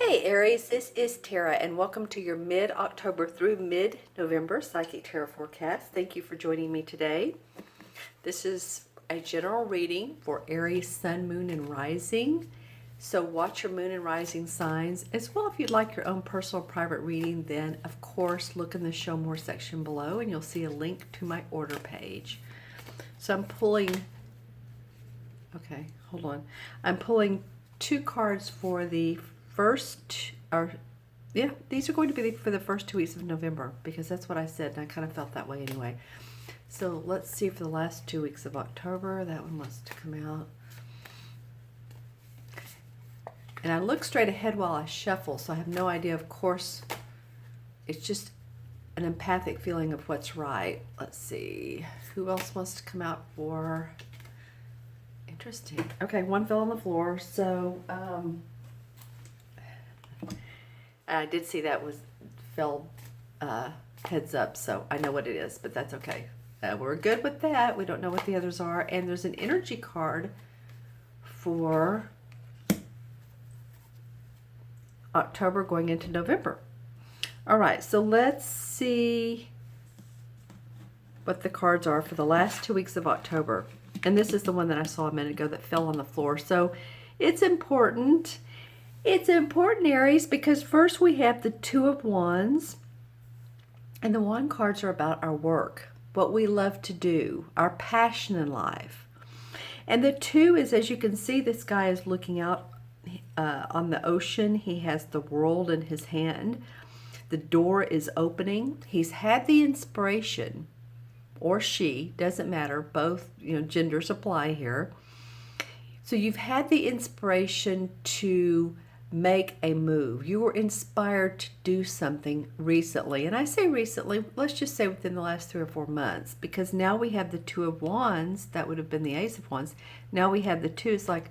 Hey Aries, this is Tara and welcome to your mid-October through mid-November Psychic Tarot forecast. Thank you for joining me today. This is a general reading for Aries, Sun, Moon, and Rising. So watch your Moon and Rising signs. As well, if you'd like your own personal private reading, then of course look in the Show More section below and you'll see a link to my order page. So I'm pulling two cards for the these are going to be for the first 2 weeks of November, because that's what I said and I kind of felt that way anyway. So let's see for the last 2 weeks of October. That one wants to come out. And I look straight ahead while I shuffle, so I have no idea. Of course, it's just an empathic feeling of what's right. Let's see. Who else wants to come out for... Interesting. Okay, one fell on the floor, so... I did see that fell heads up, so I know what it is, but that's okay. We're good with that. We don't know what the others are. And there's an energy card for October going into November. All right, so let's see what the cards are for the last 2 weeks of October. And this is the one that I saw a minute ago that fell on the floor. So it's important. It's important, Aries, because first we have the Two of Wands. And the Wand cards are about our work, what we love to do, our passion in life. And the Two is, as you can see, this guy is looking out on the ocean. He has the world in his hand. The door is opening. He's had the inspiration, or she, doesn't matter, both, genders apply here. So you've had the inspiration to make a move. You were inspired to do something recently. And I say recently, let's just say within the last 3 or 4 months, because now we have the Two of Wands. That would have been the Ace of Wands. Now we have the Two. It's like,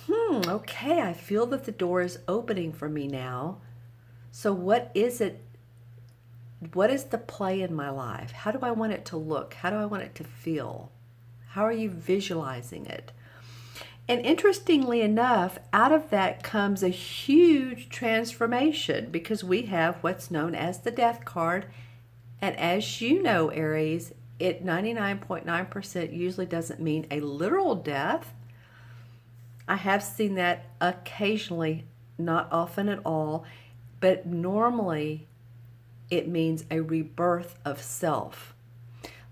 okay, I feel that the door is opening for me now. So what is it? What is the play in my life? How do I want it to look? How do I want it to feel? How are you visualizing it? And interestingly enough, out of that comes a huge transformation, because we have what's known as the Death card. And as you know, Aries, it 99.9% usually doesn't mean a literal death. I have seen that occasionally, not often at all, but normally it means a rebirth of self.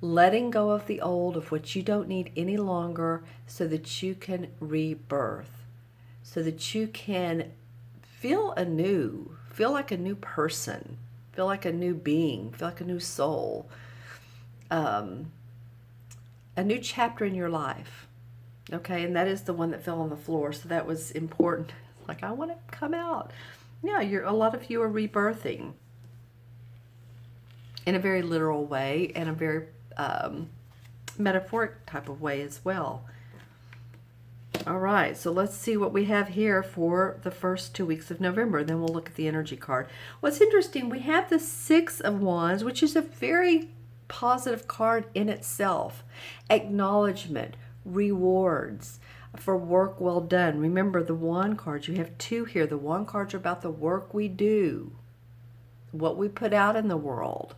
Letting go of the old, of what you don't need any longer, so that you can rebirth, so that you can feel anew, feel like a new person, feel like a new being, feel like a new soul, a new chapter in your life. Okay, and that is the one that fell on the floor, so that was important. Like, I want to come out. Yeah, a lot of you are rebirthing in a very literal way, and a very metaphoric type of way as well. All right, so let's see what we have here for the first 2 weeks of November. Then we'll look at the energy card. What's interesting, we have the Six of Wands, which is a very positive card in itself. Acknowledgement, rewards for work well done. Remember the Wand cards, you have two here. The Wand cards are about the work we do, what we put out in the world.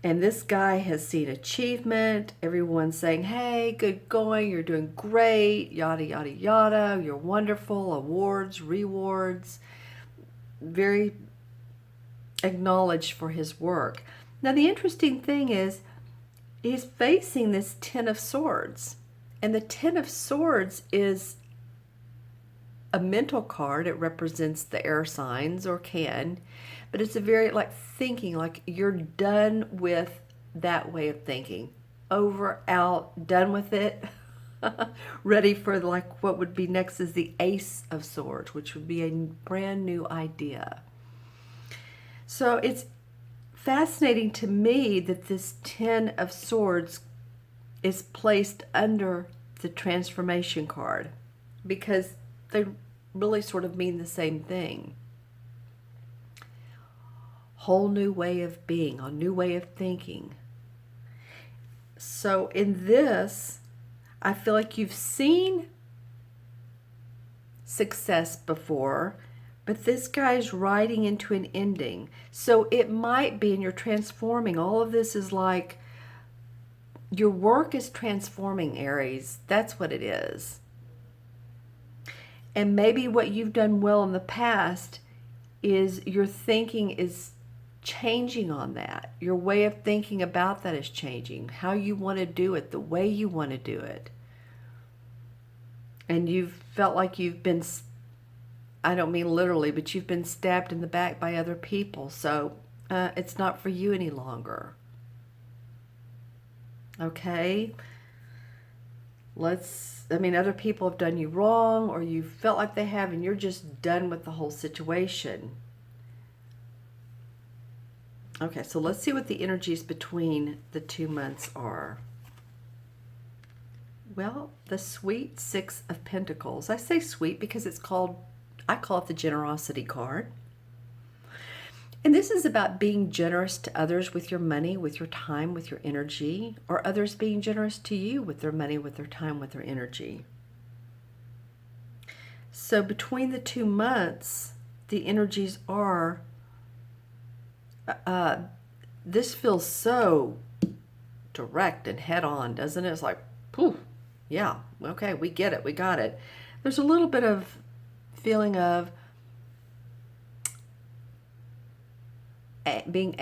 And this guy has seen achievement. Everyone's saying, hey, good going, you're doing great, yada, yada, yada, you're wonderful, awards, rewards. Very acknowledged for his work. Now, the interesting thing is, he's facing this Ten of Swords. And the Ten of Swords is a mental card. It represents the air signs, or can. But it's a very, like, thinking, like you're done with that way of thinking. Over, out, done with it. Ready for, like, what would be next is the Ace of Swords, which would be a brand new idea. So it's fascinating to me that this Ten of Swords is placed under the Transformation card, because they really sort of mean the same thing. Whole new way of being, a new way of thinking. So in this, I feel like you've seen success before, but this guy's riding into an ending. So it might be, and you're transforming. All of this is like your work is transforming, Aries. That's what it is. And maybe what you've done well in the past is your thinking is changing on that. Your way of thinking about that is changing. How you want to do it, the way you want to do it. And you've felt like you've been, I don't mean literally, but you've been stabbed in the back by other people. So it's not for you any longer. Okay? Other people have done you wrong, or you felt like they have, and you're just done with the whole situation. Okay, so let's see what the energies between the 2 months are. Well, the sweet Six of Pentacles. I say sweet because I call it the generosity card. And this is about being generous to others with your money, with your time, with your energy, or others being generous to you with their money, with their time, with their energy. So between the 2 months, the energies are, this feels so direct and head on, doesn't it? It's like, poof, yeah, okay, we get it, we got it. There's a little bit of feeling of being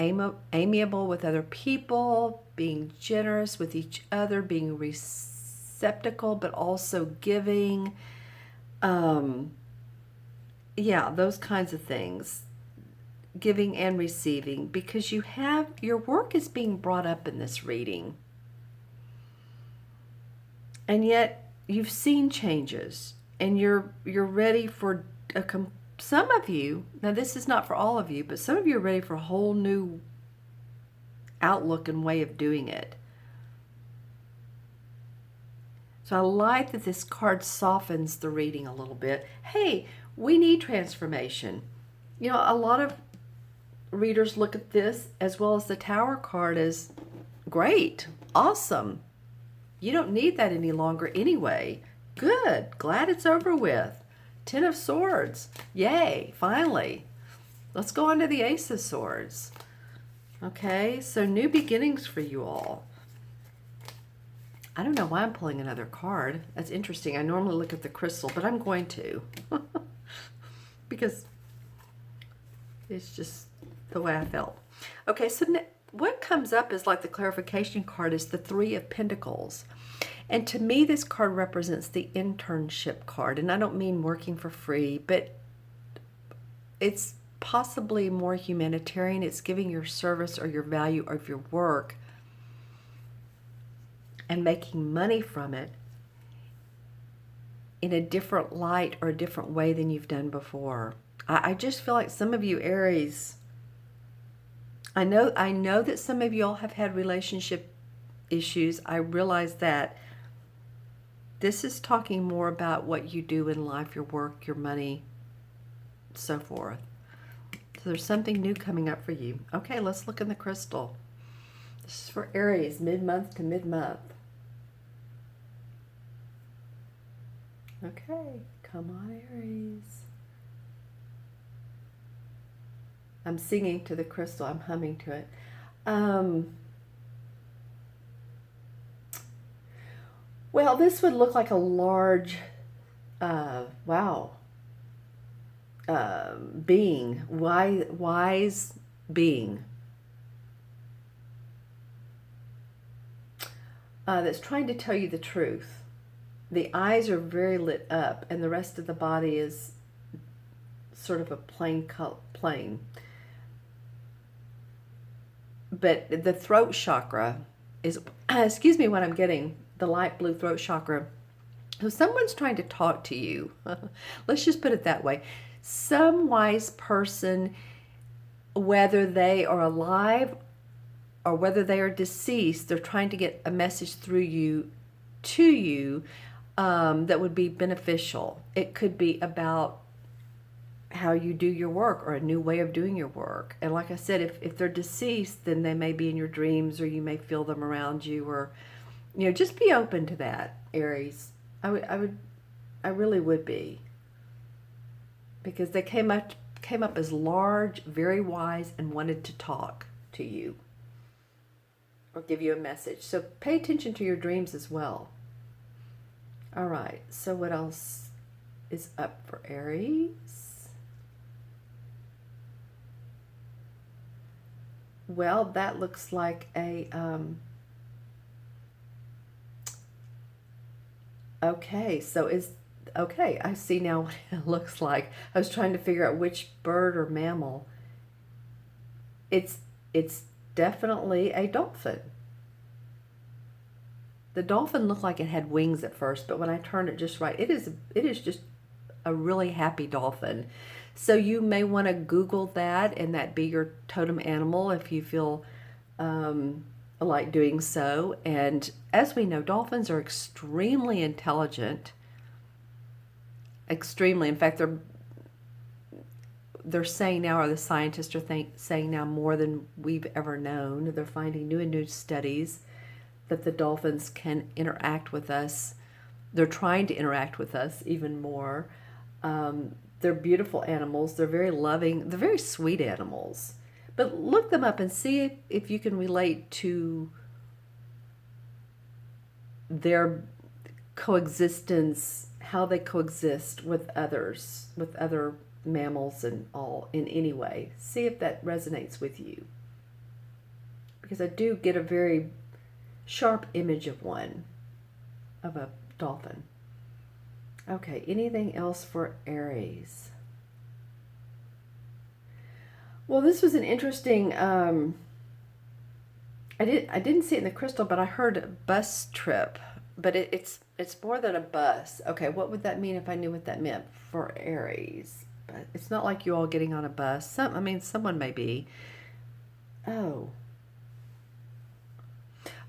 amiable with other people, being generous with each other, being receptacle, but also giving. Yeah, those kinds of things. Giving and receiving, because your work is being brought up in this reading. And yet you've seen changes, and you're ready for some of you, now this is not for all of you, but some of you are ready for a whole new outlook and way of doing it. So I like that this card softens the reading a little bit. Hey, we need transformation. You know, a lot of readers look at this as well as the Tower card as great, awesome. You don't need that any longer anyway. Good, glad it's over with. 10 of Swords. Yay, finally. Let's go on to the Ace of Swords. Okay, so new beginnings for you all. I don't know why I'm pulling another card. That's interesting. I normally look at the crystal, but I'm going to. Because it's just the way I felt. Okay, so what comes up is like the clarification card is the Three of Pentacles. And to me, this card represents the internship card. And I don't mean working for free, but it's possibly more humanitarian. It's giving your service or your value of your work and making money from it in a different light or a different way than you've done before. I just feel like some of you Aries, I know that some of you all have had relationship issues. I realize that. This is talking more about what you do in life, your work, your money, so forth. So there's something new coming up for you. Okay, let's look in the crystal. This is for Aries, mid-month to mid-month. Okay, come on, Aries. I'm singing to the crystal. I'm humming to it. Well, this would look like a large, being, wise being that's trying to tell you the truth. The eyes are very lit up, and the rest of the body is sort of a plain. But the throat chakra is, excuse me, what I'm getting. The light blue throat chakra. So someone's trying to talk to you. Let's just put it that way. Some wise person, whether they are alive or whether they are deceased, they're trying to get a message through you to you that would be beneficial. It could be about how you do your work or a new way of doing your work. And like I said, if they're deceased, then they may be in your dreams, or you may feel them around you, or just be open to that, Aries. I really would be. because they came up as large, very wise, and wanted to talk to you or give you a message. So pay attention to your dreams as well. All right, so what else is up for Aries? Well, that looks like a okay, so okay, I see now what it looks like. I was trying to figure out which bird or mammal. It's definitely a dolphin. The dolphin looked like it had wings at first, but when I turned it just right, it is just a really happy dolphin. So you may want to Google that, and that be your totem animal if you feel like doing so. And as we know, dolphins are extremely intelligent. Extremely. In fact, they're saying now, or the scientists are saying now, more than we've ever known. They're finding new and new studies that the dolphins can interact with us. They're trying to interact with us even more. They're beautiful animals. They're very loving. They're very sweet animals. But look them up and see if you can relate to their coexistence, how they coexist with others, with other mammals and all, in any way. See if that resonates with you. Because I do get a very sharp image of a dolphin. Okay, anything else for Aries? Well, this was an interesting, I didn't see it in the crystal, but I heard a bus trip, but it's more than a bus. Okay, what would that mean if I knew what that meant for Aries? But it's not like you all getting on a bus. Someone may be. Oh.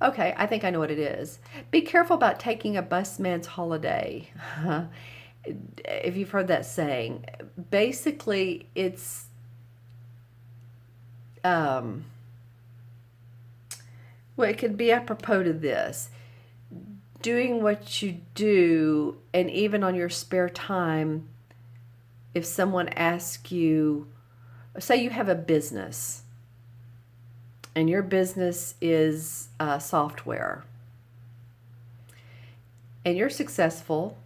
Okay, I think I know what it is. Be careful about taking a busman's holiday. If you've heard that saying. Basically, it's well, it could be apropos to this. Doing what you do, and even on your spare time, if someone asks you, say you have a business, and your business is software, and you're successful.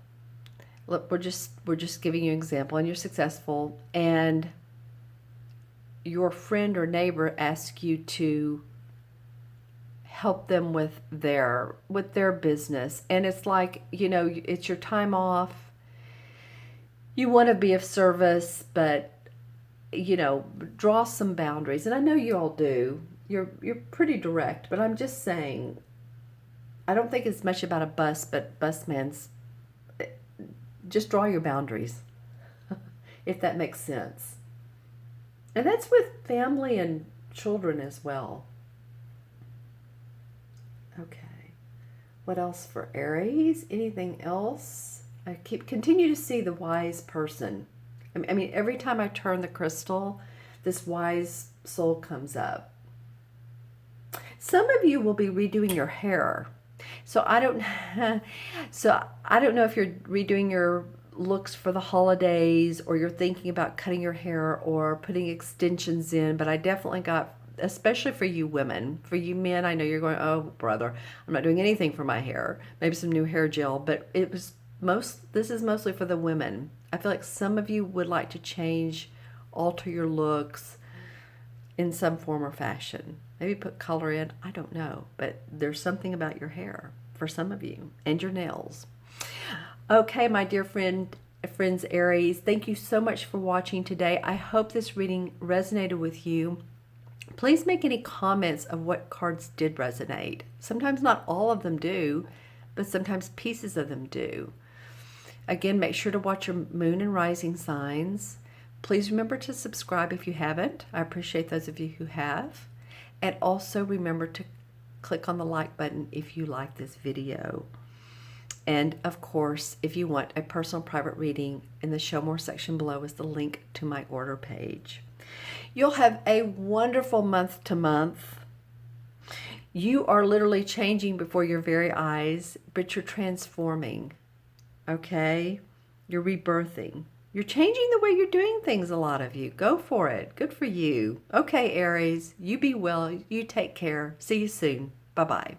Look, we're just giving you an example, and you're successful, and your friend or neighbor asks you to help them with their business, and it's like, it's your time off. You want to be of service, but draw some boundaries. And I know you all do. You're pretty direct, but I'm just saying, I don't think it's much about a bus, but busman's, just draw your boundaries, if that makes sense. And that's with family and children as well. Okay. What else for Aries? Anything else? I continue to see the wise person. I mean, every time I turn the crystal, this wise soul comes up. Some of you will be redoing your hair. So I don't know if you're redoing your looks for the holidays, or you're thinking about cutting your hair or putting extensions in, but I definitely got, especially for you women. For you men, I know you're going, oh brother, I'm not doing anything for my hair. Maybe some new hair gel, but this is mostly for the women. I feel like some of you would like to alter your looks in some form or fashion. Maybe put color in, I don't know, but there's something about your hair for some of you, and your nails. Okay, my dear friends Aries, thank you so much for watching today. I hope this reading resonated with you. Please make any comments of what cards did resonate. Sometimes not all of them do, but sometimes pieces of them do. Again, make sure to watch your moon and rising signs. Please remember to subscribe if you haven't. I appreciate those of you who have. And also remember to click on the like button if you like this video. And of course, if you want a personal private reading, in the Show More section below is the link to my order page. You'll have a wonderful month to month. You are literally changing before your very eyes, but you're transforming. Okay? You're rebirthing. You're changing the way you're doing things, a lot of you. Go for it. Good for you. Okay, Aries, you be well. You take care. See you soon. Bye-bye.